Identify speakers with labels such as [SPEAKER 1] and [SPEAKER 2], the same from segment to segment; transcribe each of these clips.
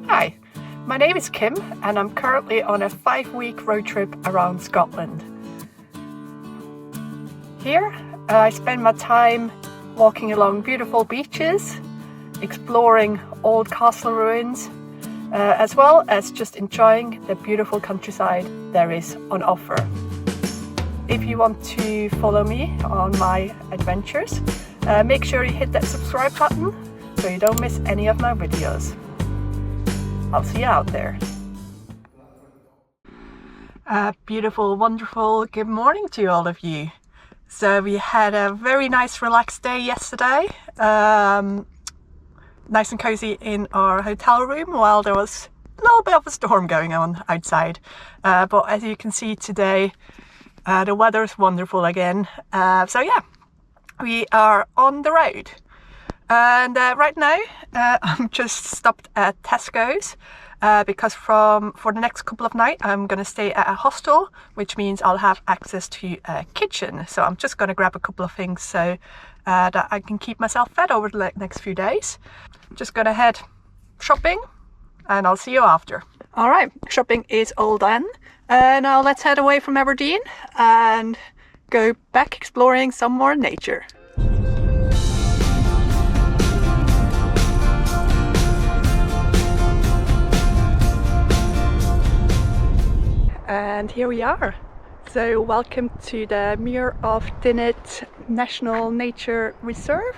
[SPEAKER 1] Hi, my name is Kim and I'm currently on a 5-week road trip around Scotland. Here I spend my time walking along beautiful beaches, exploring old castle ruins, as well as just enjoying the beautiful countryside there is on offer. If you want to follow me on my adventures, make sure you hit that subscribe button so you don't miss any of my videos. I'll see you out there. Beautiful, wonderful good morning to all of you. So we had a very nice relaxed day yesterday. Nice and cozy in our hotel room while there was a little bit of a storm going on outside. But as you can see today, the weather is wonderful again. So yeah, we are on the road. And right now I'm just stopped at Tesco's because for the next couple of nights I'm going to stay at a hostel, which means I'll have access to a kitchen. So I'm just going to grab a couple of things so that I can keep myself fed over the next few days. Just going to head shopping and I'll see you after. Alright, shopping is all done. Now let's head away from Aberdeen and go back exploring some more nature. And here we are. So welcome to the Muir of Dinnet National Nature Reserve.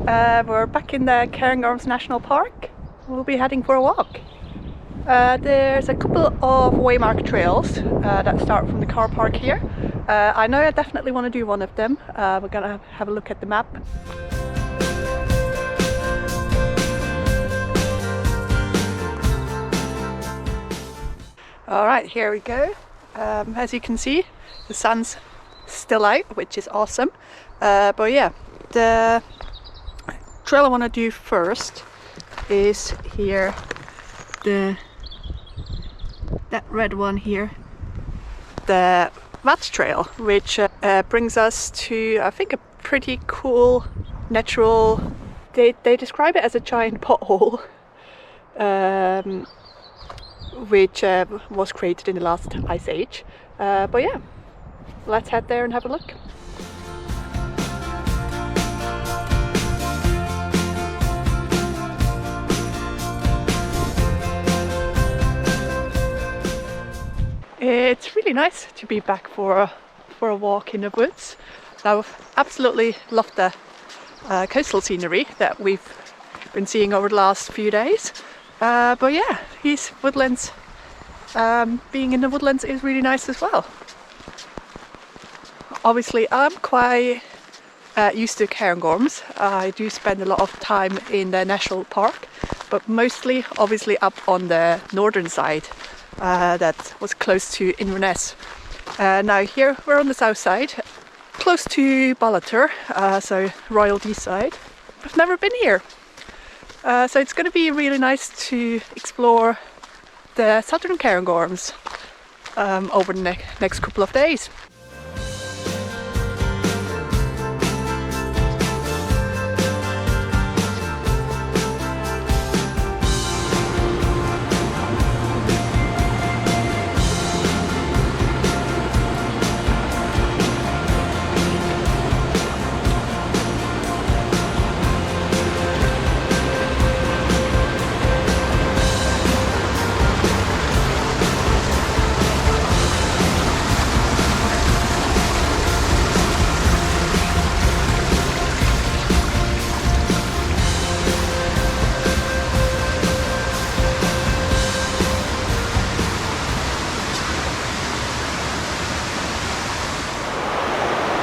[SPEAKER 1] We're back in the Cairngorms National Park. We'll be heading for a walk. There's a couple of waymarked trails that start from the car park here. I know I definitely want to do one of them. We're gonna have a look at the map. Alright, here we go. As you can see, the sun's still out, which is awesome. But yeah, the trail I want to do first is here, that red one here, the Vat Trail, which brings us to, I think, a pretty cool natural, they describe it as a giant pothole, which was created in the last ice age. But yeah, let's head there and have a look. It's really nice to be back for a walk in the woods. I've absolutely loved the coastal scenery that we've been seeing over the last few days. But yeah, these woodlands, being in the woodlands is really nice as well. Obviously I'm quite used to Cairngorms. I do spend a lot of time in the national park, but mostly obviously up on the northern side, that was close to Inverness. Now here we're on the south side, close to Ballater, so Royal Deeside. I've never been here. So it's going to be really nice to explore the southern Cairngorms over the next couple of days.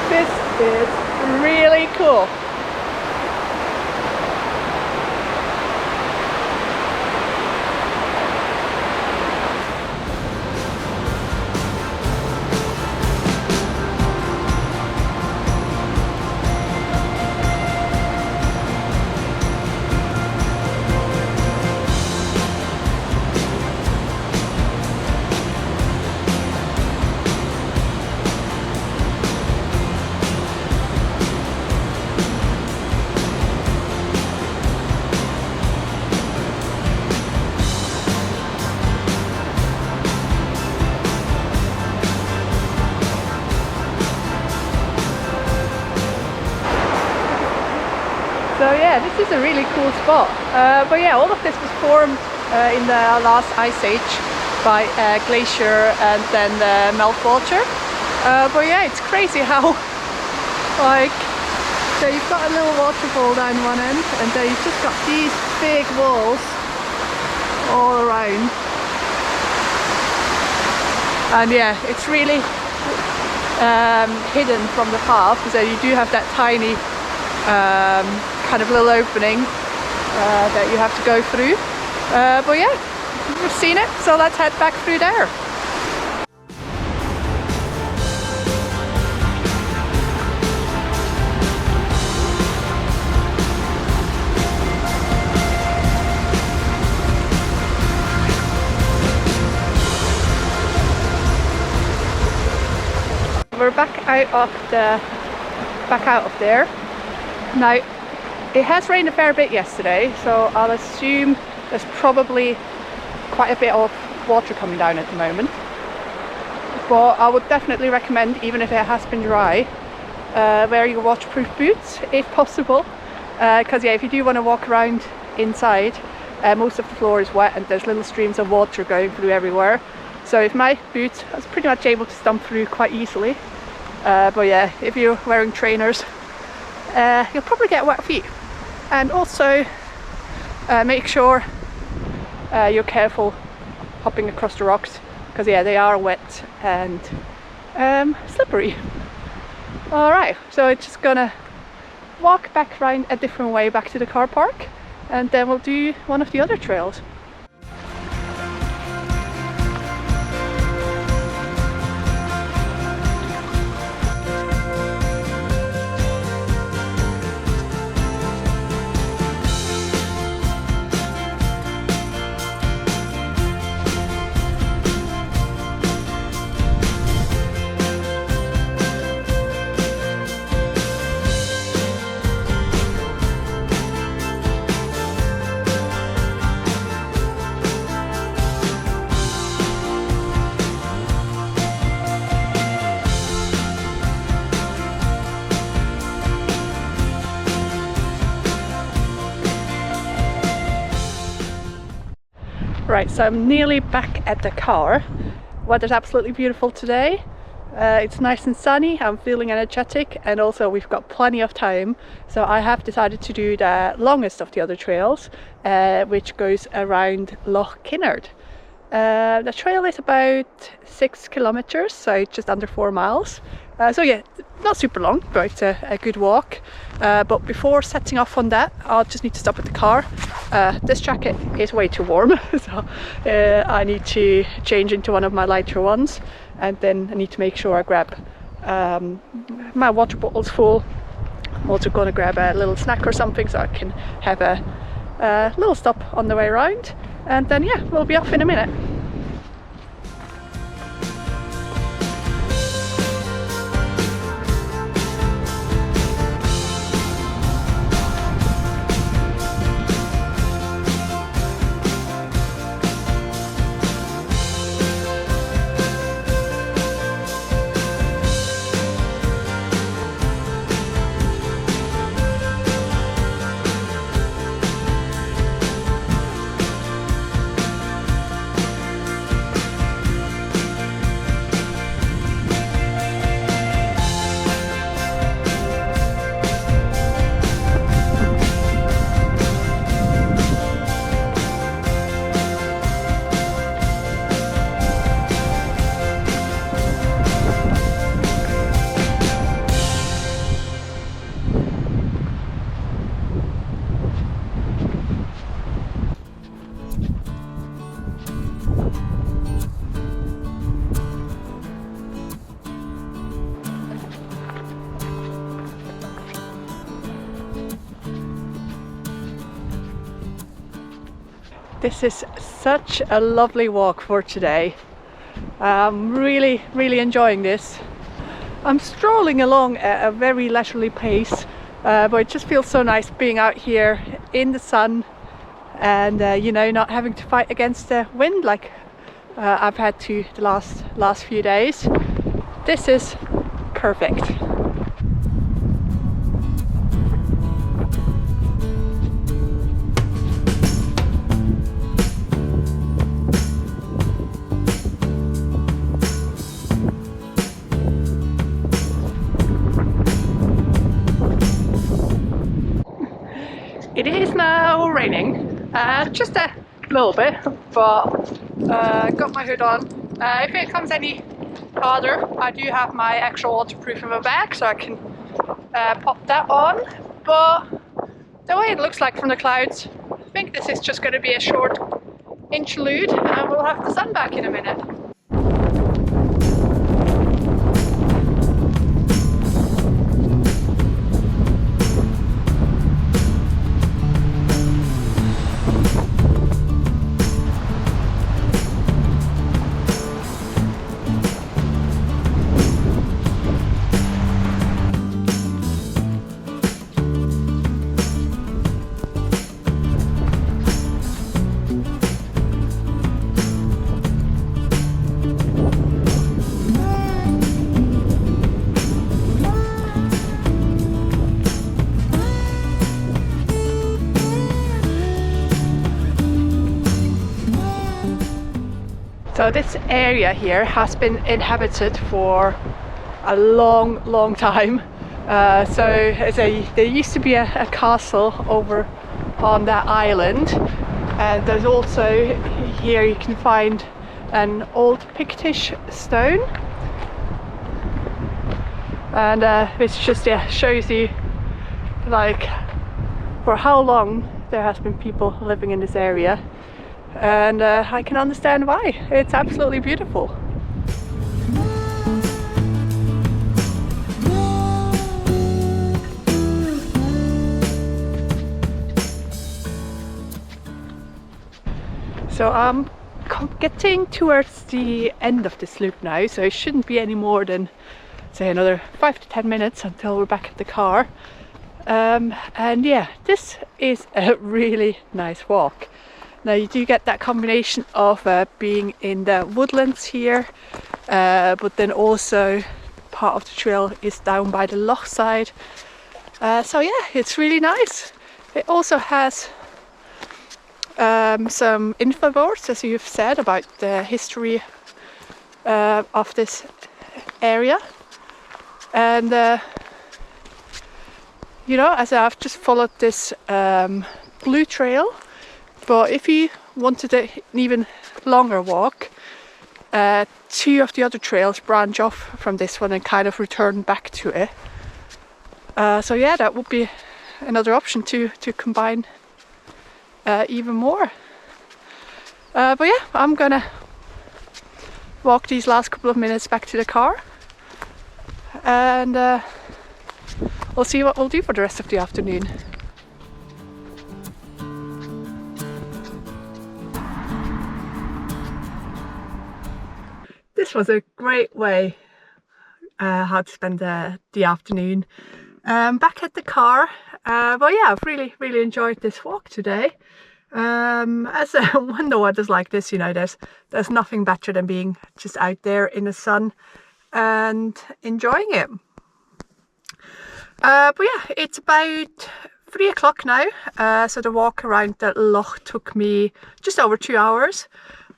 [SPEAKER 1] This is really cool. yeah, this is a really cool spot. But yeah, all of this was formed in the last ice age by glacier and then meltwater. But yeah, it's crazy how, like, so you've got a little waterfall down one end, and then you've just got these big walls all around. And yeah, it's really hidden from the path, so you do have that tiny kind of little opening that you have to go through. But yeah, we've seen it, so let's head back through there. We're back out of there. Now, it has rained a fair bit yesterday, so I'll assume there's probably quite a bit of water coming down at the moment. But I would definitely recommend, even if it has been dry, wear your waterproof boots if possible. Because yeah, if you do want to walk around inside, most of the floor is wet and there's little streams of water going through everywhere. So with my boots, I was pretty much able to stump through quite easily. But yeah, if you're wearing trainers, you'll probably get wet feet. And also make sure you're careful hopping across the rocks, because yeah, they are wet and slippery. Alright, so it's just gonna walk back around a different way back to the car park, and then we'll do one of the other trails. Right, so I'm nearly back at the car. Weather's absolutely beautiful today. It's nice and sunny, I'm feeling energetic, and also we've got plenty of time. So I have decided to do the longest of the other trails, which goes around Loch Kinord. The trail is about 6 kilometers, so just under 4 miles. So yeah, not super long, but it's a good walk. But before setting off on that, I'll just need to stop at the car. This jacket is way too warm, so I need to change into one of my lighter ones, and then I need to make sure I grab my water bottles full. I'm also going to grab a little snack or something so I can have a little stop on the way around, and then yeah, we'll be off in a minute. This is such a lovely walk for today. I'm really enjoying this. I'm strolling along at a very leisurely pace, but it just feels so nice being out here in the sun and you know, not having to fight against the wind like I've had to the last few days. This is perfect. just a little bit, but got my hood on. If it comes any harder, I do have my extra waterproof in my bag, so I can pop that on. But the way it looks like from the clouds, I think this is just going to be a short interlude, and we'll have the sun back in a minute. So this area here has been inhabited for a long time. There used to be a castle over on that island, and there's also here you can find an old Pictish stone, and it just shows you like for how long there has been people living in this area. And I can understand why. It's absolutely beautiful. So I'm getting towards the end of this loop now, so it shouldn't be any more than, say, another 5 to 10 minutes until we're back at the car. And yeah, this is a really nice walk. Now you do get that combination of being in the woodlands here, but then also part of the trail is down by the loch side. So yeah, it's really nice. It also has some info boards, as you've said, about the history of this area. And you know, as I've just followed this blue trail. But if you wanted an even longer walk, 2 of the other trails branch off from this one and kind of return back to it. So yeah, that would be another option to combine even more. But yeah, I'm gonna walk these last couple of minutes back to the car, and we'll see what we'll do for the rest of the afternoon. This was a great way how to spend the afternoon back at the car. But yeah, I've really enjoyed this walk today. As when the weather's like this, you know, there's nothing better than being just out there in the sun and enjoying it. But yeah, it's about 3 o'clock now, so the walk around the loch took me just over 2 hours.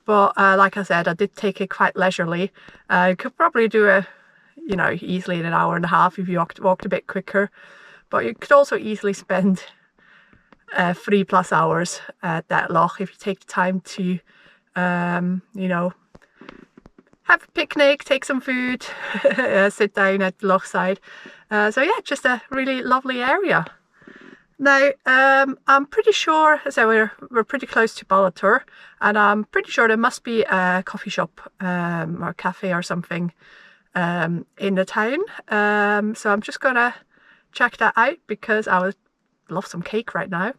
[SPEAKER 1] But like I said, I did take it quite leisurely. I could probably do it, you know, easily in an hour and a half if you walked a bit quicker. But you could also easily spend 3+ hours at that loch if you take the time to, you know, have a picnic, take some food, sit down at the loch side. So yeah, just a really lovely area. Now, I'm pretty sure, so we're pretty close to Ballater, and I'm pretty sure there must be a coffee shop or cafe or something in the town. So I'm just gonna check that out because I would love some cake right now.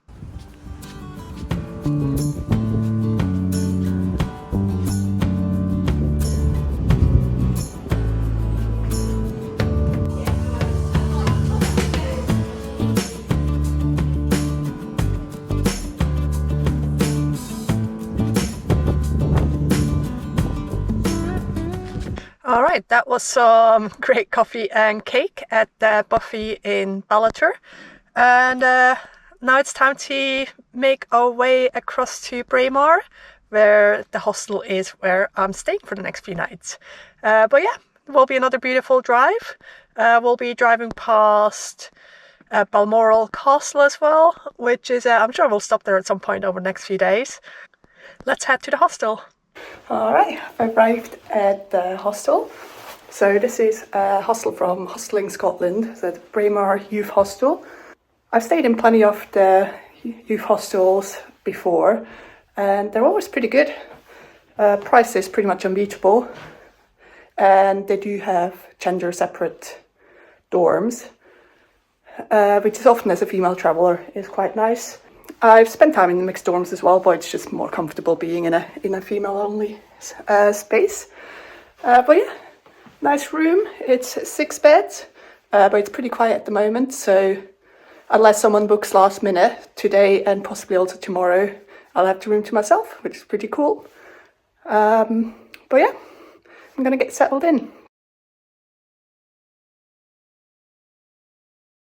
[SPEAKER 1] Alright, that was some great coffee and cake at the buffet in Ballater, and now it's time to make our way across to Braemar, where the hostel is where I'm staying for the next few nights. But yeah, it will be another beautiful drive. We'll be driving past Balmoral Castle as well, which is, I'm sure we'll stop there at some point over the next few days. Let's head to the hostel. Alright, I've arrived at the hostel. So this is a hostel from Hosteling Scotland, so the Braemar Youth Hostel. I've stayed in plenty of the youth hostels before, and they're always pretty good. Price is pretty much unbeatable, and they do have gender separate dorms, which is often, as a female traveller, is quite nice. I've spent time in the mixed dorms as well, but it's just more comfortable being in a female only space. But yeah, nice room. It's 6 beds, but it's pretty quiet at the moment, so unless someone books last minute today and possibly also tomorrow, I'll have the room to myself, which is pretty cool. But yeah, I'm gonna get settled in.